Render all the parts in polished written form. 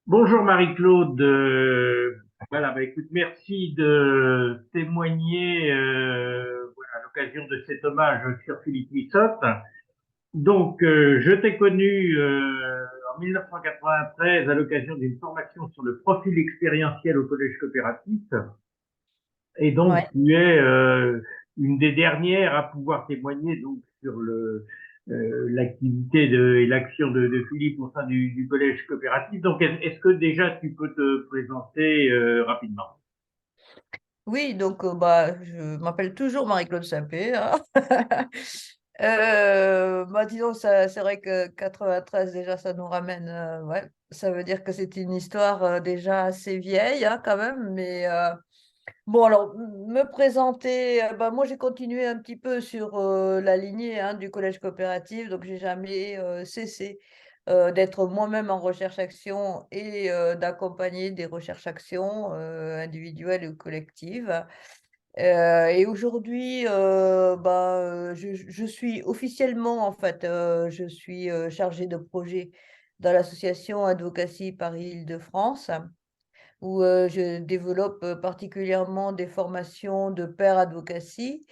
Bonjour Marie-Claude. Voilà, écoute, merci de témoigner voilà, à l'occasion de cet hommage sur Philippe Missotte. Donc, je t'ai connu en 1993 à l'occasion d'une formation sur le profil expérientiel au Collège coopératif. Et donc, Ouais. tu es une des dernières à pouvoir témoigner donc sur l'activité et l'action de Philippe au sein du collège coopératif. Donc, est-ce que déjà tu peux te présenter rapidement? Oui, donc je m'appelle toujours Marie-Claude Sapé, hein. Disons, c'est vrai que 93, déjà, ça nous ramène, ouais, ça veut dire que c'est une histoire déjà assez vieille, hein, quand même. Mais bon, alors, me présenter, moi, j'ai continué un petit peu sur la lignée, hein, du collège coopératif, donc j'ai jamais cessé d'être moi-même en recherche-action et d'accompagner des recherches-actions individuelles ou collectives. Et aujourd'hui, je suis officiellement, en fait, je suis chargée de projet dans l'association Advocacy Paris-Île-de-France, où je développe particulièrement des formations de pair advocacy.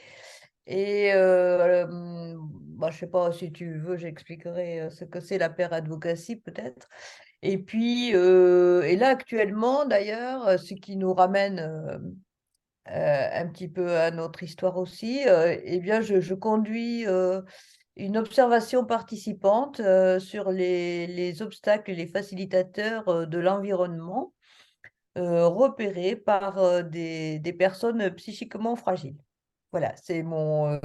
Et je sais pas si tu veux, j'expliquerai ce que c'est la pair advocacy peut-être. Et puis, et là actuellement d'ailleurs, ce qui nous ramène un petit peu à notre histoire aussi, eh bien je conduis une observation participante sur les obstacles et les facilitateurs de l'environnement repérés par des personnes psychiquement fragiles. Voilà, c'est mon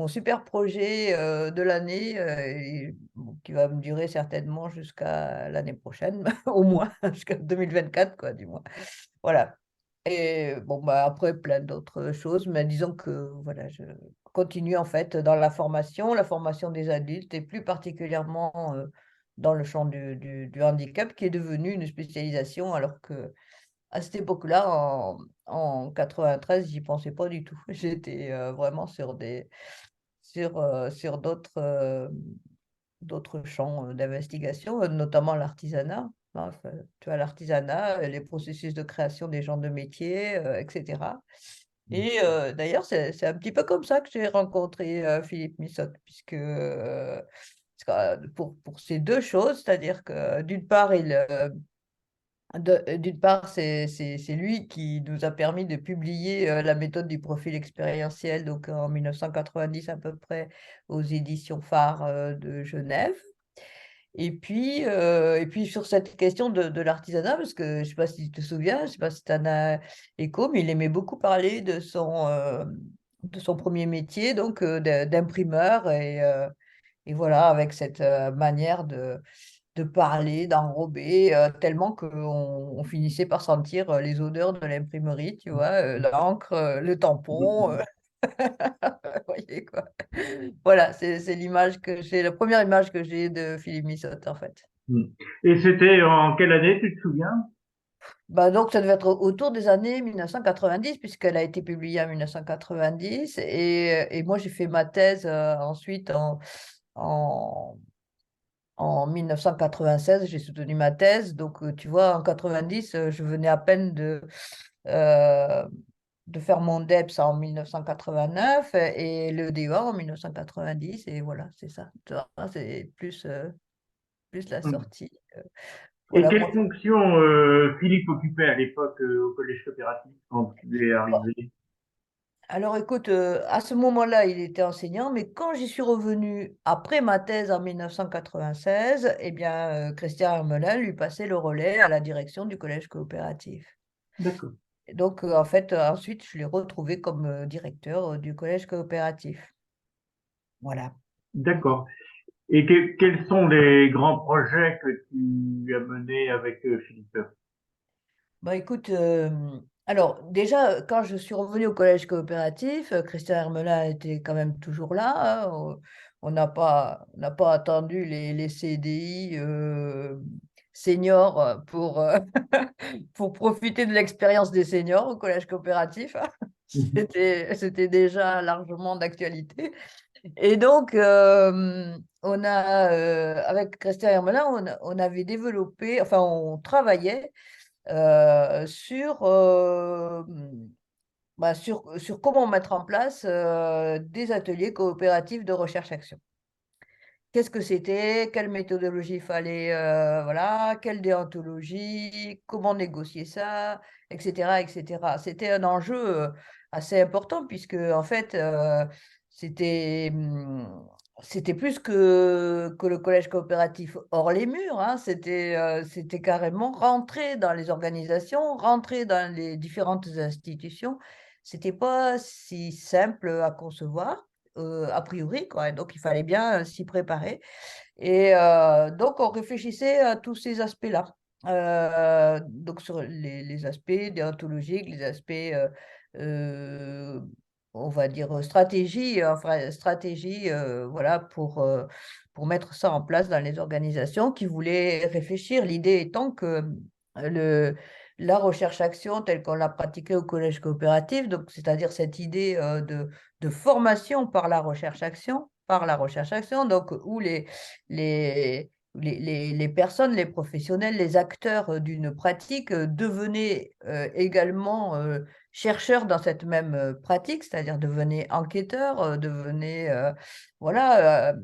super projet de l'année qui va me durer certainement jusqu'à l'année prochaine, au moins, jusqu'à 2024, quoi, du moins. Voilà. Et bon, après, plein d'autres choses, mais disons que voilà, je continue en fait dans la formation des adultes et plus particulièrement dans le champ du handicap qui est devenu une spécialisation alors que à cette époque-là, en 93, j'y pensais pas du tout. J'étais vraiment sur d'autres champs d'investigation, notamment l'artisanat. Hein, enfin, tu vois, l'artisanat, les processus de création des genres de métiers, etc. Et d'ailleurs, c'est un petit peu comme ça que j'ai rencontré Philippe Missotte, puisque pour ces deux choses, c'est-à-dire que d'une part, d'une part, c'est lui qui nous a permis de publier la méthode du profil expérientiel, donc en 1990 à peu près, aux éditions phares de Genève. Et puis sur cette question de l'artisanat, parce que je ne sais pas si tu te souviens, je ne sais pas si tu en as écho, mais il aimait beaucoup parler de son premier métier, donc d'imprimeur. Et voilà, avec cette manière de parler, d'enrober, tellement qu'on on finissait par sentir les odeurs de l'imprimerie, tu vois, l'encre, le tampon. Vous voyez quoi. Voilà, c'est l'image que j'ai, la première image que j'ai de Philippe Missotte, en fait. Et c'était en quelle année, tu te souviens? Donc, ça devait être autour des années 1990, puisqu'elle a été publiée en 1990. Et moi, j'ai fait ma thèse ensuite en, en 1996. J'ai soutenu ma thèse. Donc, tu vois, en 90, je venais à peine euh, de faire mon DEPS en 1989 et le DEA en 1990. Et voilà, c'est ça. Tu vois, c'est plus la sortie. Et Voilà, quelle moi. fonction Philippe occupait à l'époque au collège coopératif quand tu es arrivé? Alors écoute, à ce moment-là, il était enseignant, mais quand j'y suis revenue après ma thèse en 1996, eh bien, Christian Hermelin lui passait le relais à la direction du collège coopératif. D'accord. Et donc, en fait, ensuite, je l'ai retrouvé comme directeur du collège coopératif. Voilà. D'accord. Et quels sont les grands projets que tu as menés avec Philippe? Écoute, alors déjà, quand je suis revenue au collège coopératif, Christian Hermelin était quand même toujours là, hein. On n'a pas attendu les CDI seniors pour profiter de l'expérience des seniors au collège coopératif, hein. C'était déjà largement d'actualité. Et donc, on a, avec Christian Hermelin, on avait développé, enfin, on travaillait sur, sur comment mettre en place des ateliers coopératifs de recherche-action. Qu'est-ce que c'était, quelle méthodologie il fallait, voilà, quelle déontologie, comment négocier ça, etc., etc. C'était un enjeu assez important puisque, en fait, c'était plus que le collège coopératif hors les murs, hein. C'était carrément rentrer dans les organisations, rentrer dans les différentes institutions. C'était pas si simple à concevoir a priori, quoi. Donc, il fallait bien s'y préparer. Et donc, on réfléchissait à tous ces aspects-là. Donc, sur les aspects déontologiques, les aspects, euh, on va dire, stratégie, enfin, stratégie, voilà, pour mettre ça en place dans les organisations qui voulaient réfléchir. L'idée étant que le, la recherche-action telle qu'on l'a pratiquée au collège coopératif, donc c'est-à-dire cette idée de formation par la recherche-action, donc où les personnes, les professionnels, les acteurs d'une pratique devenaient également chercheurs dans cette même pratique, c'est-à-dire devenaient enquêteurs, devenaient, voilà,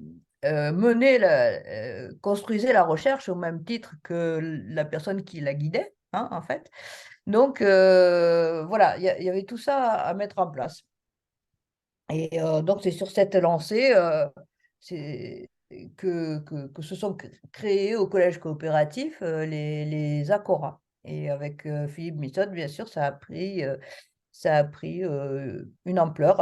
construisaient la recherche au même titre que la personne qui la guidait, hein, en fait. Donc, voilà, il y avait tout ça à mettre en place. Et donc, c'est sur cette lancée c'est que se sont créés au collège coopératif les Acora. Et avec Philippe Missot, bien sûr, ça a pris une ampleur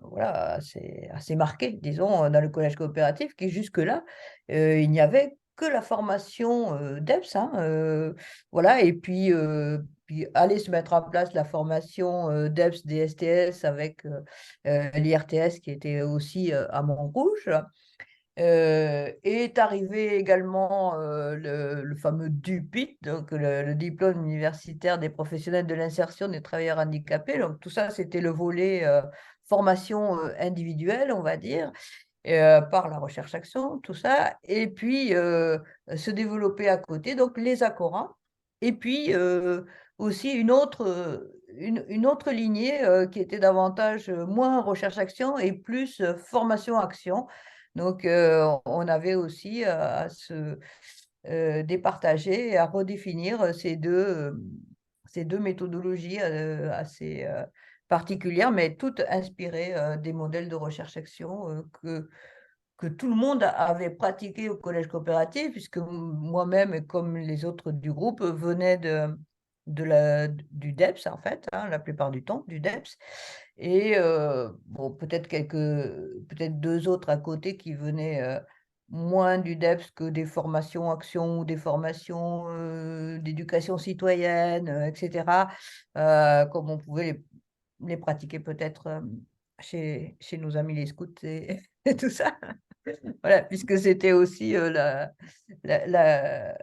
voilà, assez marquée, disons, dans le collège coopératif, qui jusque-là, il n'y avait que la formation d'EPS, hein, voilà, et puis aller se mettre en place la formation d'EPS, DSTS avec l'IRTS qui était aussi à Montrouge. Est arrivé également le fameux DUPIT, donc le diplôme universitaire des professionnels de l'insertion des travailleurs handicapés. Donc tout ça, c'était le volet formation individuelle, on va dire, par la recherche-action, tout ça. Et puis se développer à côté, donc les Acora. Et puis aussi une autre lignée qui était davantage moins recherche-action et plus formation-action. Donc, on avait aussi à se départager et à redéfinir ces deux méthodologies assez particulières, mais toutes inspirées des modèles de recherche-action que tout le monde avait pratiqué au collège coopératif, puisque moi-même, comme les autres du groupe, venaient du DEPS, en fait, hein, la plupart du temps, du DEPS. Et bon, peut-être deux autres à côté qui venaient moins du DEPS que des formations actions ou des formations d'éducation citoyenne, etc., comme on pouvait les pratiquer peut-être chez nos amis les scouts et tout ça. Voilà, puisque c'était aussi la, la-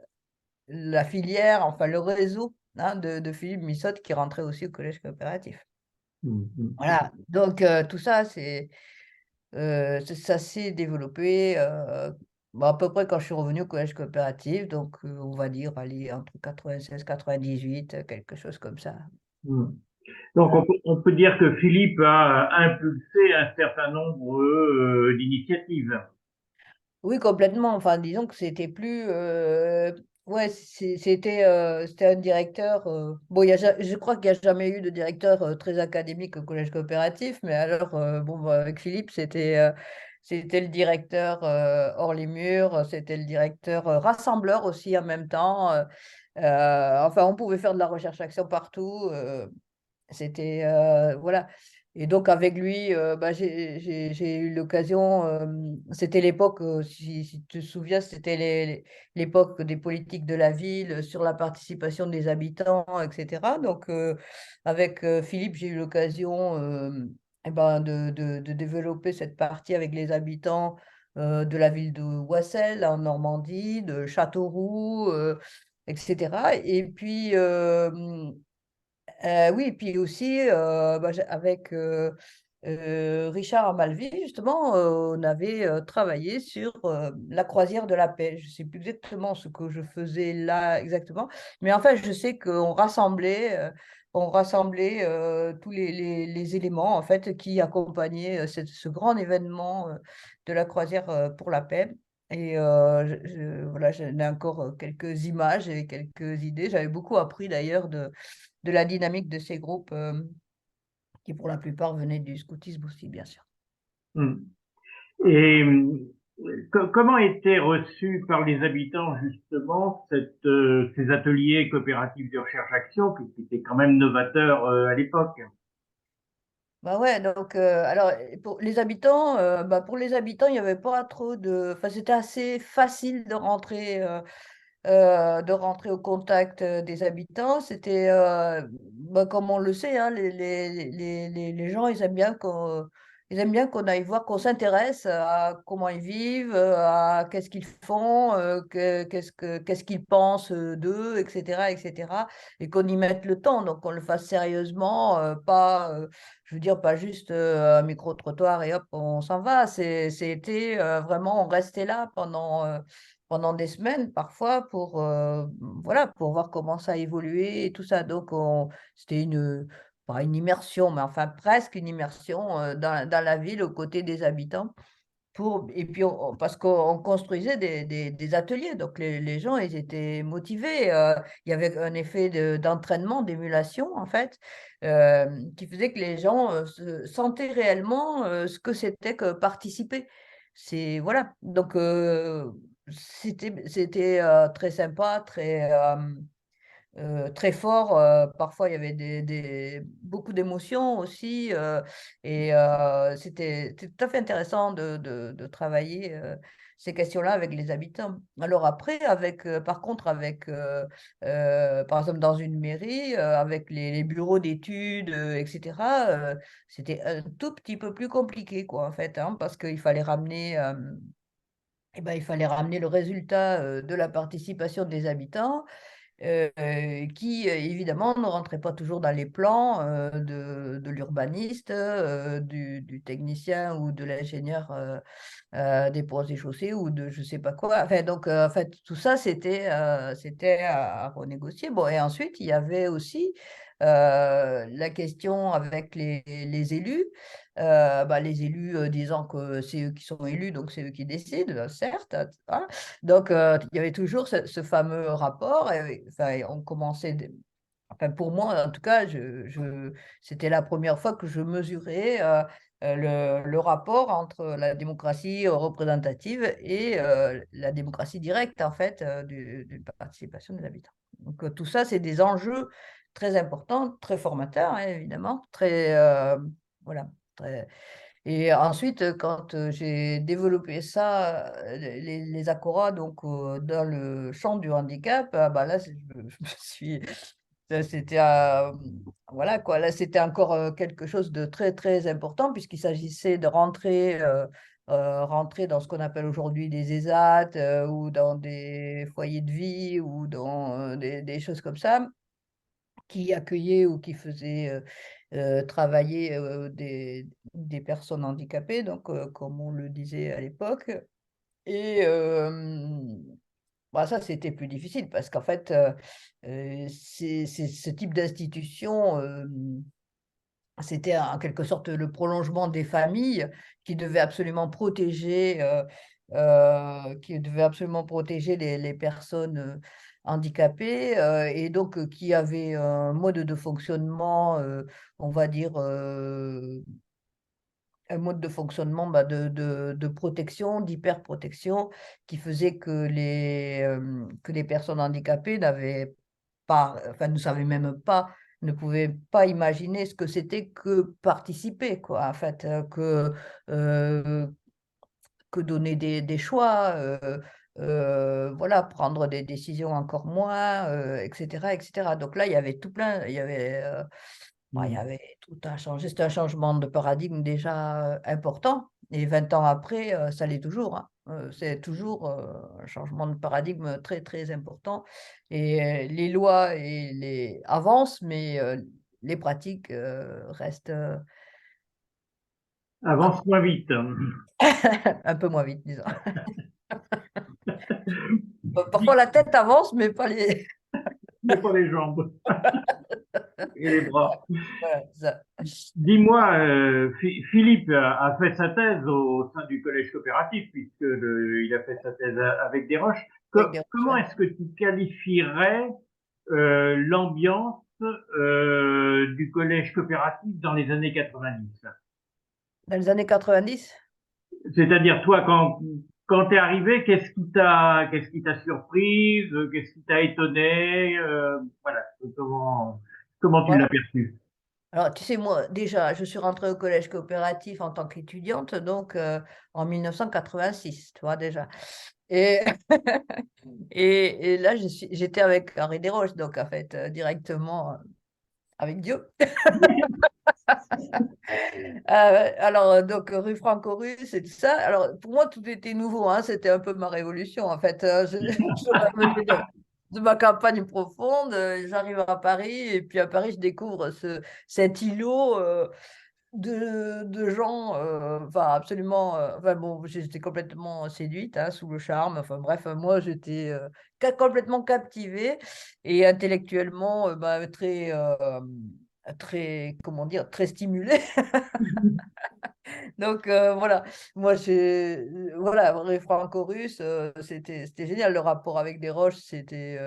la filière, enfin le réseau hein, de Philippe Missotte qui rentrait aussi au collège coopératif. Mhm. Voilà, donc tout ça, ça s'est développé bon, à peu près quand je suis revenue au collège coopératif, donc on va dire allez, entre 96 98, quelque chose comme ça. Mhm. Donc, Voilà. on peut dire que Philippe a impulsé un certain nombre d'initiatives. Oui, complètement. Enfin, disons que c'était plus. Ouais, c'était un directeur. Bon, je crois qu'il n'y a jamais eu de directeur très académique au collège coopératif, mais alors, bon, bah, avec Philippe, c'était le directeur hors les murs, c'était le directeur rassembleur aussi en même temps. Enfin, on pouvait faire de la recherche-action partout. C'était voilà. Et donc avec lui, bah, j'ai eu l'occasion, c'était l'époque, si tu te souviens, c'était l'époque des politiques de la ville sur la participation des habitants, etc. Donc avec Philippe, j'ai eu l'occasion eh ben, de développer cette partie avec les habitants de la ville de Wassel en Normandie, de Châteauroux, etc. Et puis oui, puis aussi avec Richard Amalvi, justement, on avait travaillé sur la croisière de la paix. Je ne sais plus exactement ce que je faisais là exactement, mais en fait, je sais qu'on rassemblait, tous les éléments en fait qui accompagnaient ce grand événement de la croisière pour la paix. Et voilà, j'en ai encore quelques images et quelques idées. J'avais beaucoup appris d'ailleurs de la dynamique de ces groupes qui pour la plupart venaient du scoutisme aussi, bien sûr. Hmm. Et comment étaient reçus par les habitants justement ces ateliers coopératifs de recherche-action qui étaient quand même novateurs à l'époque? Bah ouais, donc alors pour les habitants, il n'y avait pas trop de, enfin c'était assez facile de rentrer au contact des habitants. C'était, comme on le sait, hein, les gens, ils aiment bien qu'on aille voir, qu'on s'intéresse à comment ils vivent, à qu'est-ce qu'ils font, qu'est-ce qu'ils pensent d'eux, etc., etc., et qu'on y mette le temps, donc qu'on le fasse sérieusement, pas, je veux dire, pas juste un micro-trottoir et hop, on s'en va. C'était vraiment, on restait là pendant des semaines parfois pour, voilà, pour voir comment ça a évolué et tout ça. Donc, c'était pas une immersion, mais enfin presque une immersion dans la ville aux côtés des habitants. Et puis, parce qu'on construisait des ateliers, donc les gens, ils étaient motivés. Il y avait un effet d'entraînement, d'émulation, en fait, qui faisait que les gens se sentaient réellement ce que c'était que participer. Voilà. Donc, c'était très sympa, très fort. Parfois, il y avait beaucoup d'émotions aussi. Et c'était tout à fait intéressant de travailler ces questions-là avec les habitants. Alors après, par contre, par exemple, dans une mairie, avec les bureaux d'études, etc., c'était un tout petit peu plus compliqué, quoi, en fait, hein, parce qu'il fallait ramener... il fallait ramener le résultat de la participation des habitants qui évidemment ne rentrait pas toujours dans les plans de l'urbaniste, du technicien ou de l'ingénieur des ponts et chaussées ou de je sais pas quoi. Enfin, donc, en fait, tout ça, c'était à renégocier. Bon, et ensuite, il y avait aussi la question avec les élus. Les élus disant que c'est eux qui sont élus, donc c'est eux qui décident, certes, hein. Donc, il y avait toujours ce fameux rapport. Et, enfin, on commençait, enfin, pour moi, en tout cas, c'était la première fois que je mesurais le rapport entre la démocratie représentative et la démocratie directe, en fait, d'une participation des habitants. Donc, tout ça, c'est des enjeux très importants, très formateurs, hein, évidemment, voilà, très, et ensuite, quand j'ai développé ça, les Acora, donc dans le champ du handicap, là, je me suis, c'était, voilà quoi, là, c'était encore quelque chose de très, très important puisqu'il s'agissait de rentrer dans ce qu'on appelle aujourd'hui des ESAT ou dans des foyers de vie ou dans des choses comme ça qui accueillait ou qui faisait travailler des personnes handicapées, donc comme on le disait à l'époque. Et ça, c'était plus difficile parce qu'en fait, ce type d'institution, c'était en quelque sorte le prolongement des familles qui devaient absolument protéger, les personnes handicapées et donc qui avaient un mode de fonctionnement, on va dire, un mode de fonctionnement de protection, d'hyperprotection, qui faisait que les personnes handicapées n'avaient pas, enfin, ne savaient même pas, ne pouvaient pas imaginer ce que c'était que participer, quoi, en fait, euh, que donner des choix, voilà, prendre des décisions encore moins, etc., etc. Donc là, il y avait tout plein, il y Hmm. avait tout un changé. C'était un changement de paradigme déjà important. Et 20 ans après, ça l'est toujours, hein. C'est toujours un changement de paradigme très, très important. Et les lois avancent, mais les pratiques restent, Avance moins vite. Un peu moins vite, disons. Parfois la tête avance, mais pas les. Mais pas les jambes et les bras. Voilà, ça. Dis-moi, Philippe a fait sa thèse au sein du collège coopératif, puisque il a fait sa thèse avec Desroches. Avec des Comment recherches. est-ce que tu qualifierais l'ambiance du collège coopératif dans les années 90? Dans les années 90. C'est-à-dire, toi, quand tu es arrivé, qu'est-ce qui t'a surprise, qu'est-ce qui t'a étonné, voilà, comment tu Voilà. l'as perçu? Alors, tu sais, moi, déjà, je suis rentrée au collège coopératif en tant qu'étudiante, donc en 1986, tu vois, déjà. Et, et là, j'étais avec Henri Desroches, donc en fait, directement avec Dieu. Alors, donc, rue Franco-Russe et tout ça. Alors, pour moi, tout était nouveau, hein, c'était un peu ma révolution, en fait. Je revenais de ma campagne profonde, j'arrive à Paris, et puis à Paris, je découvre cet îlot. De gens, enfin absolument, enfin bon, j'étais complètement séduite, hein, sous le charme. Enfin bref, moi j'étais complètement captivée et intellectuellement bah, très, comment dire, très stimulée. Donc voilà, moi voilà, Ré Franco-Russe, c'était génial. Le rapport avec Desroches, c'était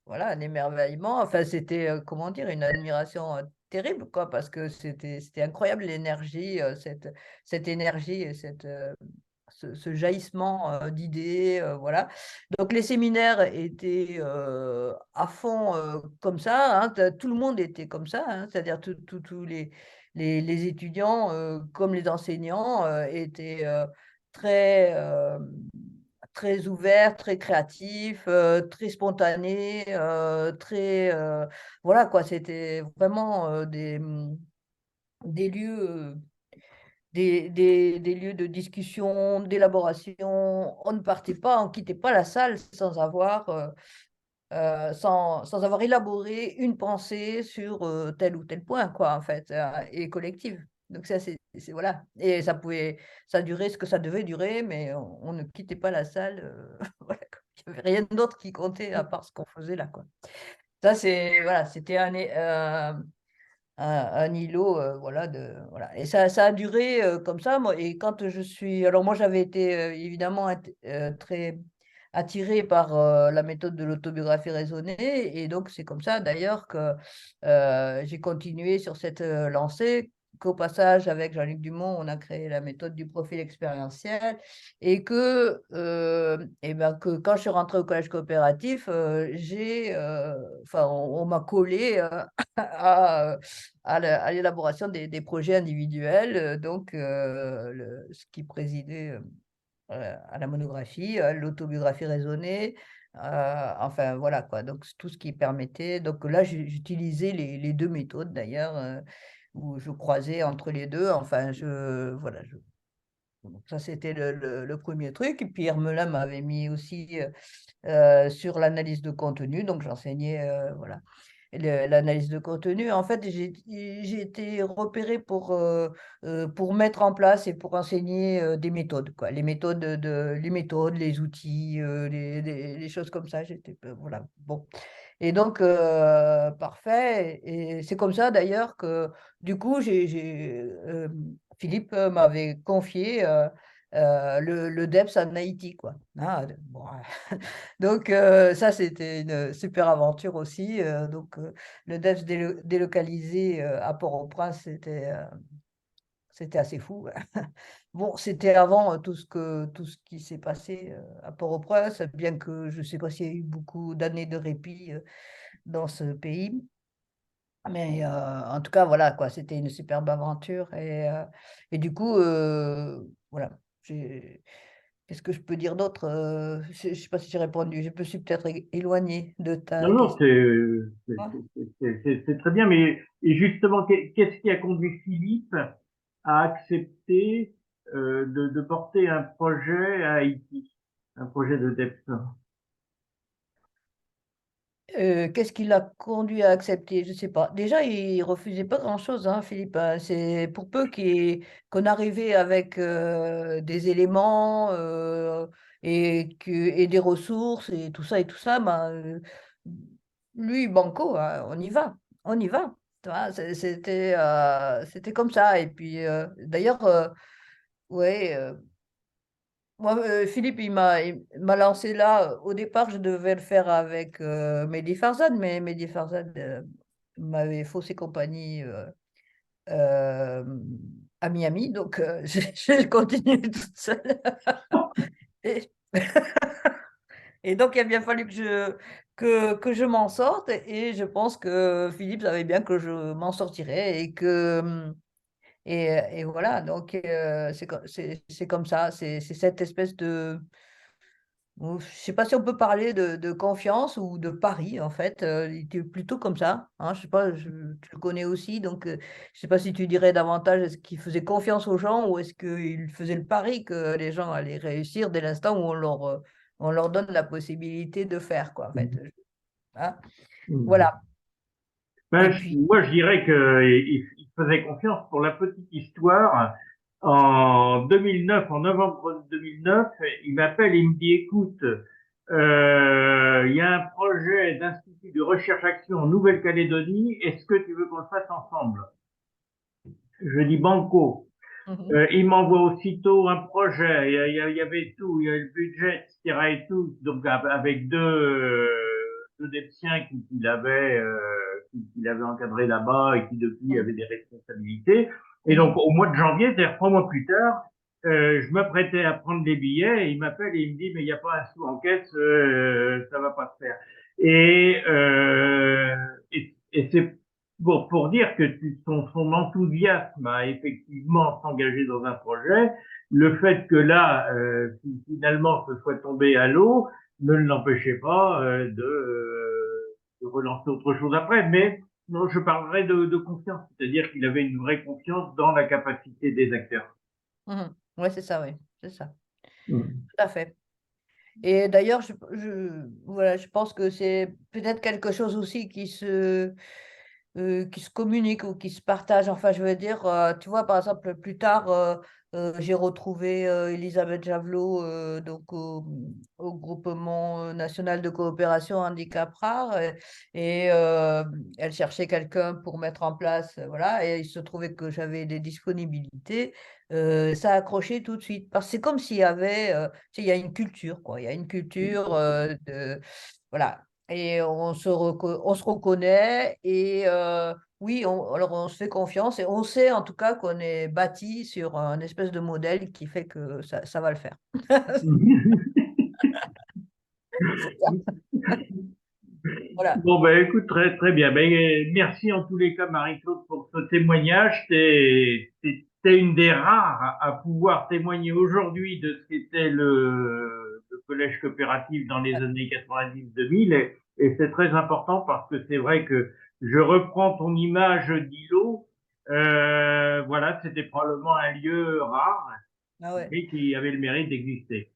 voilà, un émerveillement. Enfin, c'était, comment dire, une admiration terrible, quoi, parce que c'était incroyable l'énergie, cette énergie et ce jaillissement d'idées, voilà. Donc, les séminaires étaient à fond comme ça, hein, tout le monde était comme ça, hein, c'est-à-dire tous les étudiants comme les enseignants étaient très. Très ouvert, très créatif, très spontané, très voilà quoi, c'était vraiment des lieux, des lieux de discussion, d'élaboration. On ne partait pas, on quittait pas la salle sans avoir élaboré une pensée sur tel ou tel point, quoi, en fait, et collective. Donc ça, voilà. Et ça durait ce que ça devait durer, mais on ne quittait pas la salle. Voilà, quoi. Il n'y avait rien d'autre qui comptait à part ce qu'on faisait là, quoi. Ça, voilà, c'était un îlot, voilà, voilà. Et ça a duré comme ça. Moi, et quand je suis. Alors, moi, j'avais été évidemment très attirée par la méthode de l'autobiographie raisonnée. Et donc, c'est comme ça, d'ailleurs, que j'ai continué sur cette lancée. Qu'au passage, avec Jean-Luc Dumont, on a créé la méthode du profil expérientiel. Et et ben, que quand je suis rentrée au collège coopératif, enfin, on m'a collé à à l'élaboration des projets individuels, donc ce qui présidait à la monographie, à l'autobiographie raisonnée, enfin voilà quoi, donc tout ce qui permettait. Donc là, j'utilisais les deux méthodes d'ailleurs, où je croisais entre les deux, enfin voilà. Donc ça, c'était le premier truc. Et puis Hermelin m'avait mis aussi sur l'analyse de contenu, donc j'enseignais voilà, l'analyse de contenu. En fait, j'ai été repérée pour mettre en place et pour enseigner des méthodes, quoi. Les méthodes, les outils, les choses comme ça. Voilà, bon. Et donc, parfait. Et c'est comme ça d'ailleurs que, du coup, Philippe m'avait confié le DEPS en Haïti, quoi. Ah, bon, donc, ça, c'était une super aventure aussi. Donc, le DEPS délocalisé à Port-au-Prince, c'était assez fou. Bon, c'était avant tout ce qui s'est passé à Port-au-Prince, bien que je ne sais pas s'il y a eu beaucoup d'années de répit dans ce pays. Mais en tout cas, voilà, quoi, c'était une superbe aventure. Et du coup, voilà. Qu'est-ce que je peux dire d'autre? Je ne sais pas si j'ai répondu. Je me suis peut-être éloignée de Non, ta non, question. c'est très bien, mais et justement, qu'est-ce qui a conduit Philippe à accepter de porter un projet à Haïti, un projet de depth? Qu'est-ce qui l'a conduit à accepter? Je ne sais pas. Déjà, il refusait pas grand-chose, hein, Philippe, hein. C'est pour peu qu'on arrivait avec des éléments et des ressources et tout ça, ben, lui, banco, hein, on y va, on y va. Tu vois, c'était comme ça. Et puis, d'ailleurs, ouais. Moi, Philippe, il m'a lancé là. Au départ, je devais le faire avec Mehdi Farzad, mais Mehdi Farzad m'avait faussé compagnie euh, à Miami, donc j'ai continué toute seule. Et, et donc, il a bien fallu que je m'en sorte, et je pense que Philippe savait bien que je m'en sortirais et que. Et voilà, donc c'est comme ça, c'est cette espèce de. Je sais pas si on peut parler de confiance ou de pari, en fait. Il était plutôt comme ça, hein. Je sais pas, tu le connais aussi, donc je sais pas si tu dirais davantage, est-ce qu'il faisait confiance aux gens ou est-ce qu'il faisait le pari que les gens allaient réussir dès l'instant où on leur donne la possibilité de faire, quoi, en fait. Hein. Mhm. Voilà. Ben, Et puis, moi, je dirais qu'il faisait confiance pour la petite histoire. En 2009, en novembre 2009, il m'appelle et il me dit, écoute, il y a un projet d'institut de recherche-action en Nouvelle-Calédonie. Est-ce que tu veux qu'on le fasse ensemble? Je dis banco. mhm, Il m'envoie aussitôt un projet. Il y avait tout, il y avait le budget, etc. et tout. Donc avec deux des siens qu'il avait encadré là-bas et qui depuis mhm, avaient des responsabilités. Et mhm, donc au mois de janvier, c'est-à-dire 3 mois plus tard, je m'apprêtais à prendre les billets et il m'appelle et il me dit mais il n'y a pas un sou en caisse, ça va pas se faire. Et c'est pour dire que son enthousiasme à effectivement s'engager dans un projet, le fait que là, finalement, ce soit tombé à l'eau, ne l'empêchait pas de relancer autre chose après. Mais non, je parlerai de confiance, c'est-à-dire qu'il avait une vraie confiance dans la capacité des acteurs. mhm. Ouais, c'est ça, oui, c'est ça. Mm. Tout à fait. Et d'ailleurs, voilà, je pense que c'est peut-être quelque chose aussi qui se communique ou qui se partage. Enfin, je veux dire, tu vois, par exemple, plus tard, j'ai retrouvé Elisabeth Javelot donc au Groupement national de coopération handicap rare et elle cherchait quelqu'un pour mettre en place, voilà, et il se trouvait que j'avais des disponibilités. Ça a accroché tout de suite parce que c'est comme s'il y avait, tu sais, il y a une culture, quoi. Il y a une culture voilà. Et on se reconnaît et oui, alors on se fait confiance et on sait en tout cas qu'on est bâti sur un espèce de modèle qui fait que ça va le faire. C'est ça. Voilà. Bon, ben, écoute, très, très bien. Ben, merci en tous les cas, Marie-Claude, pour ce témoignage. T'es une des rares à pouvoir témoigner aujourd'hui de ce qu'était le collège coopératif dans les années 90-2000. Et c'est très important parce que c'est vrai que je reprends ton image d'îlot. Voilà, c'était probablement un lieu rare, Ah ouais. mais qui avait le mérite d'exister.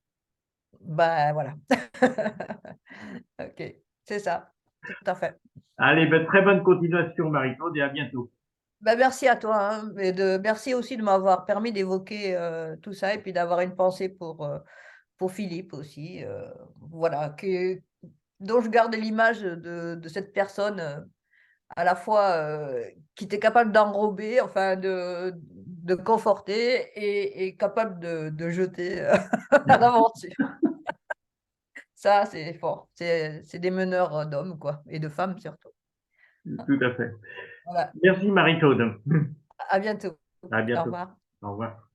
Ben voilà. Ok, c'est ça, tout à fait. Allez, ben, très bonne continuation, Marie-Claude, et à bientôt. Ben, merci à toi, hein, merci aussi de m'avoir permis d'évoquer tout ça et puis d'avoir une pensée pour Philippe aussi. Voilà, dont je garde l'image de cette personne à la fois qui était capable d'enrober, enfin de conforter et capable de jeter à l'aventure. Ça, c'est fort. C'est des meneurs d'hommes, quoi, et de femmes surtout. Tout à fait. Voilà. Merci Marie-Claude. À bientôt. À Au bientôt. revoir. Au revoir.